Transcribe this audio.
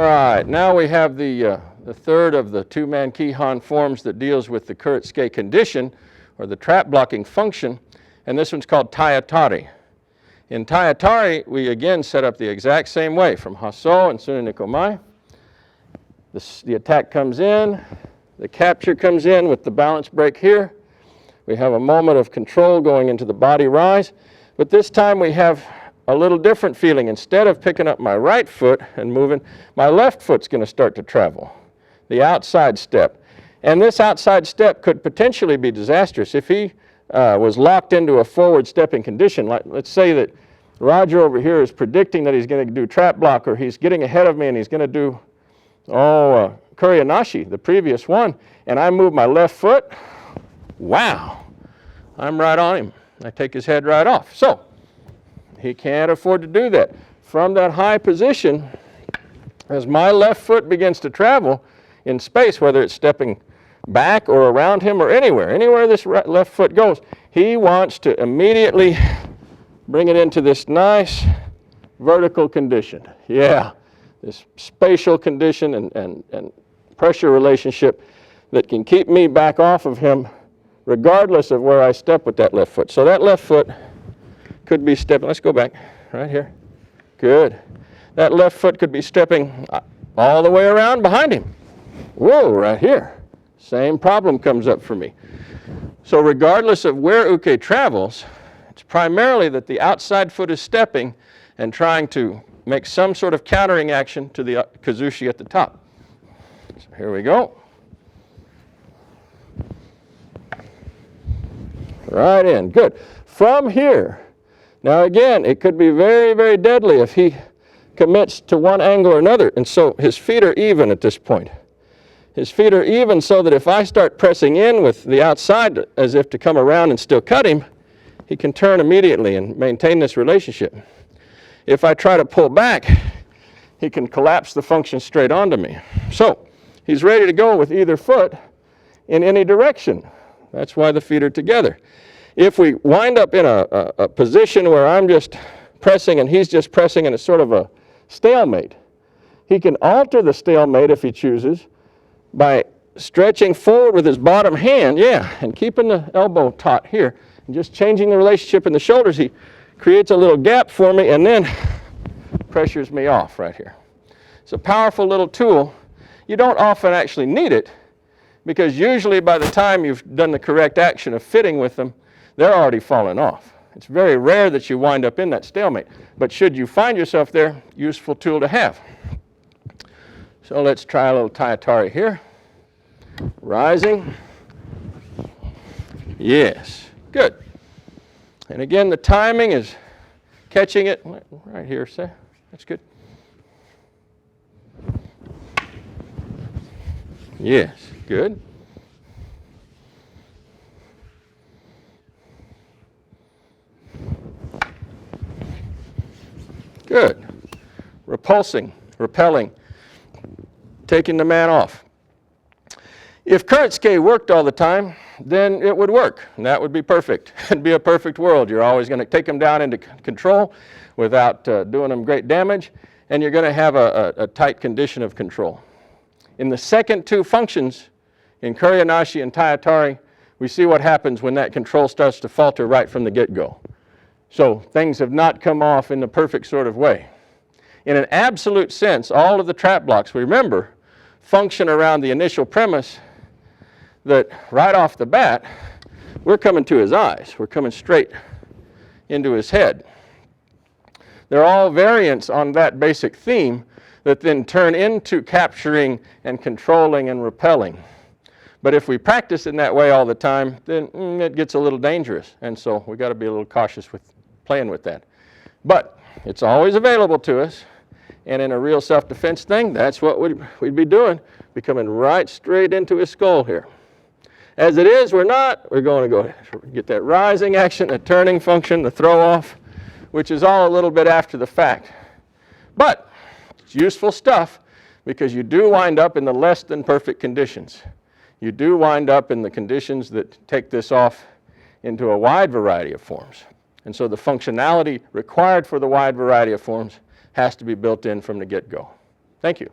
All right, now we have the third of the two-man kihon forms that deals with the Kuretsuke condition, or the trap blocking function, and this one's called Tai Atari. In Tai Atari, we again set up the exact same way from Hasso and Suna Nikomai. The attack comes in, the capture comes in with the balance break here. We have a moment of control going into the body rise, but this time we have a little different feeling. Instead of picking up my right foot and moving, my left foot's going to start to travel, the outside step. And this outside step could potentially be disastrous if he was locked into a forward stepping condition. Let's say that Roger over here is predicting that he's going to do trap block, or he's getting ahead of me and he's going to do Kuriyanashi, the previous one, and I move my left foot. Wow, I'm right on him. I take his head right off. So he can't afford to do that. From that high position, as my left foot begins to travel in space, whether it's stepping back or around him or anywhere this left foot goes, he wants to immediately bring it into this nice vertical condition. Yeah, this spatial condition and pressure relationship that can keep me back off of him regardless of where I step with that left foot. So that left foot could be stepping, let's go back, right here. Good. That left foot could be stepping all the way around behind him. Whoa, right here. Same problem comes up for me. So regardless of where uke travels, it's primarily that the outside foot is stepping and trying to make some sort of countering action to the kazushi at the top. So here we go. Right in, good. From here, now again, it could be very, very deadly if he commits to one angle or another. And so his feet are even at this point. His feet are even so that if I start pressing in with the outside as if to come around and still cut him, he can turn immediately and maintain this relationship. If I try to pull back, he can collapse the function straight onto me. So he's ready to go with either foot in any direction. That's why the feet are together. If we wind up in a position where I'm just pressing and he's just pressing and it's sort of a stalemate, he can alter the stalemate if he chooses by stretching forward with his bottom hand, and keeping the elbow taut here, and just changing the relationship in the shoulders. He creates a little gap for me and then pressures me off right here. It's a powerful little tool. You don't often actually need it, because usually by the time you've done the correct action of fitting with them, they're already fallen off. It's very rare that you wind up in that stalemate, but should you find yourself there, useful tool to have. So let's try a little Tai Atari here. Rising. Yes, good. And again, the timing is catching it right here, say. That's good. Yes, good. Good. Repulsing, repelling, taking the man off. If Kuretsuke worked all the time, then it would work, and that would be perfect. It'd be a perfect world. You're always going to take them down into control without doing them great damage, and you're going to have a tight condition of control. In the second two functions, in Kuriyanashi and Tai Atari, we see what happens when that control starts to falter right from the get-go. So things have not come off in the perfect sort of way. In an absolute sense, all of the trap blocks, remember, function around the initial premise that right off the bat, we're coming to his eyes. We're coming straight into his head. They're all variants on that basic theme that then turn into capturing and controlling and repelling. But if we practice in that way all the time, then it gets a little dangerous. And so we've got to be a little cautious with playing with that. But it's always available to us. And in a real self-defense thing, that's what we'd be doing, be coming right straight into his skull here. As it is, we're not. We're going to go get that rising action, the turning function, the throw off, which is all a little bit after the fact. But it's useful stuff, because you do wind up in the less than perfect conditions. You do wind up in the conditions that take this off into a wide variety of forms. And so the functionality required for the wide variety of forms has to be built in from the get-go. Thank you.